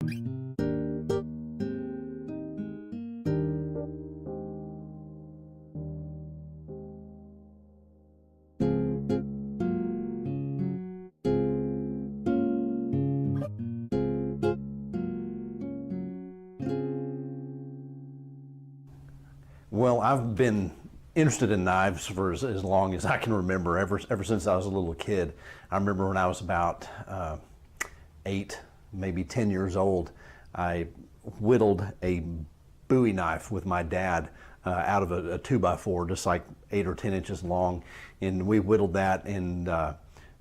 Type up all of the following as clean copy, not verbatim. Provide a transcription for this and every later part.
Well, I've been interested in knives for as long as I can remember, ever since I was a little kid. I remember when I was about 8, maybe 10 years old, I whittled a Bowie knife with my dad out of a 2x4, just like 8 or 10 inches long. And we whittled that, and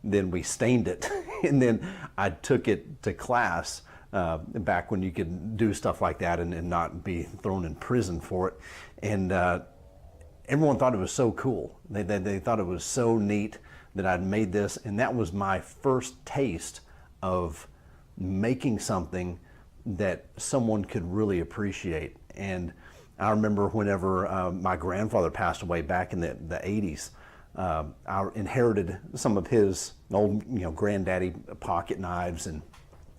then we stained it. And then I took it to class back when you could do stuff like that and not be thrown in prison for it. And everyone thought it was so cool. They thought it was so neat that I'd made this, and that was my first taste of making something that someone could really appreciate. And I remember whenever my grandfather passed away back in the 80s, I inherited some of his old, granddaddy pocket knives, and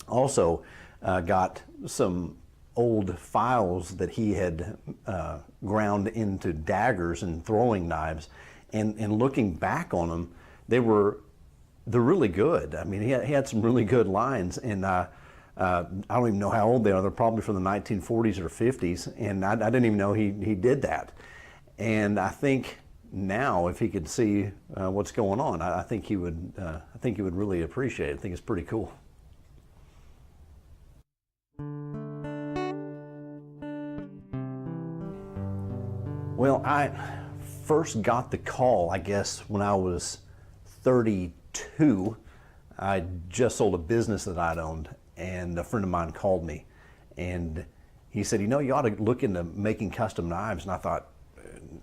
also got some old files that he had ground into daggers and throwing knives. And looking back on them, they're really good. I mean, he had some really good lines, and I don't even know how old they are. They're probably from the 1940s or 50s, and I didn't even know he did that. And I think now, if he could see what's going on, I think he would really appreciate it. I think it's pretty cool. Well, I first got the call, I guess, when I was 32. I just sold a business that I'd owned, and a friend of mine called me, and he said, you ought to look into making custom knives. And I thought,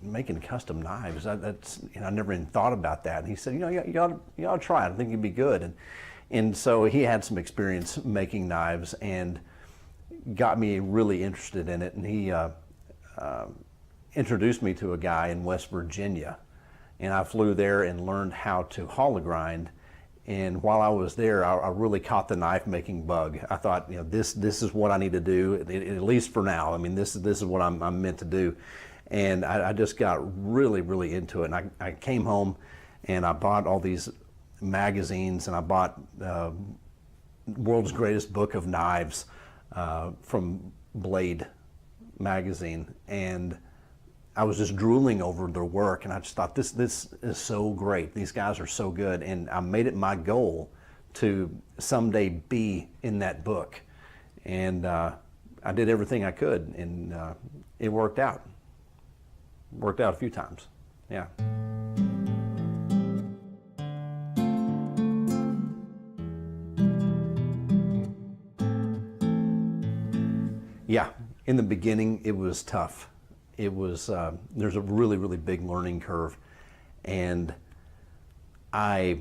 making custom knives, that's, I never even thought about that. And he said, you ought to try it. I think you'd be good. And so he had some experience making knives and got me really interested in it. And he introduced me to a guy in West Virginia, and I flew there and learned how to hollow grind. And while I was there, I really caught the knife making bug. I thought, this is what I need to do, at least for now. I mean, this is what I'm meant to do. And I just got really, really into it. And I came home and I bought all these magazines, and I bought World's Greatest Book of Knives from Blade magazine. And I was just drooling over their work, and I just thought, this is so great. These guys are so good. And I made it my goal to someday be in that book. And I did everything I could, and it worked out. Worked out a few times, yeah. Yeah, in the beginning it was tough. It was, there's a really, really big learning curve, and I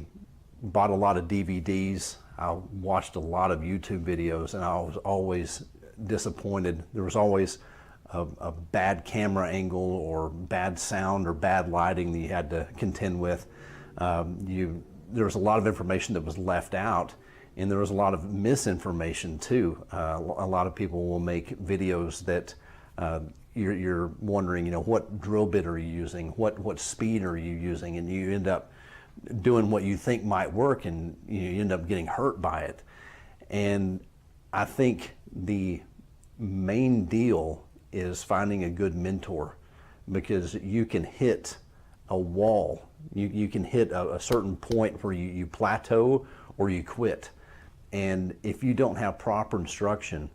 bought a lot of DVDs. I watched a lot of YouTube videos, and I was always disappointed. There was always a bad camera angle, or bad sound, or bad lighting that you had to contend with. There was a lot of information that was left out, and there was a lot of misinformation too. A lot of people will make videos that you're wondering, what drill bit are you using, what speed are you using, and you end up doing what you think might work, and you end up getting hurt by it. And I think the main deal is finding a good mentor, because you can hit a wall. You can hit a certain point where you plateau or you quit. And if you don't have proper instruction,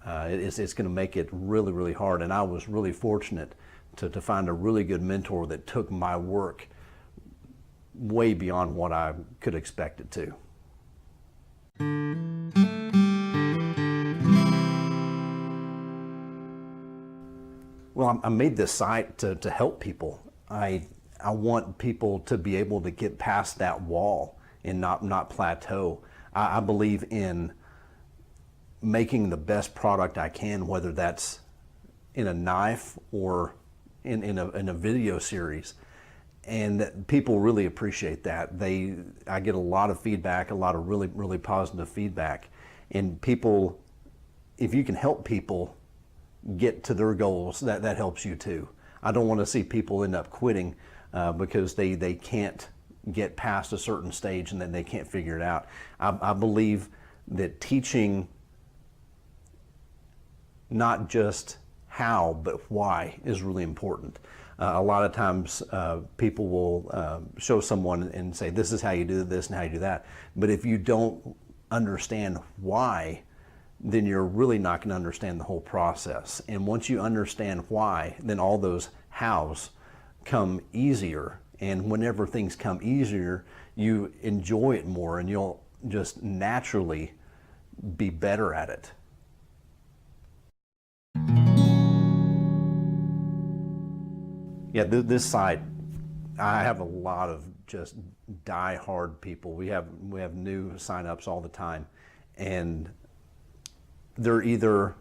it's going to make it really, really hard. And I was really fortunate to find a really good mentor that took my work way beyond what I could expect it to. Well, I made this site to help people. I want people to be able to get past that wall and not plateau. I believe in making the best product I can, whether that's in a knife or in a video series. And people really appreciate that. I get a lot of feedback, a lot of really, really positive feedback. And people if you can help people get to their goals, that helps you too. I don't want to see people end up quitting because they can't get past a certain stage and then they can't figure it out. I believe that teaching not just how, but why is really important. A lot of times people will show someone and say, this is how you do this and how you do that. But if you don't understand why, then you're really not going to understand the whole process. And once you understand why, then all those hows come easier. And whenever things come easier, you enjoy it more and you'll just naturally be better at it. Yeah, this site, I have a lot of just die-hard people. We have new sign-ups all the time, and they're either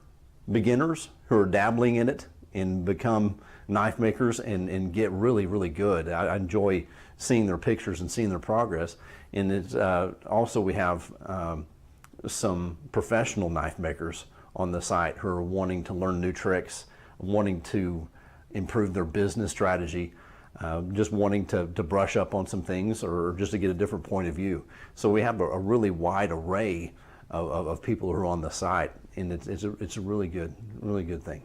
beginners who are dabbling in it and become knife makers and get really, really good. I enjoy seeing their pictures and seeing their progress. And it's also we have some professional knife makers on the site who are wanting to learn new tricks, wanting to improve their business strategy, just wanting to brush up on some things or just to get a different point of view. So we have a really wide array of people who are on the site, and it's a really good thing.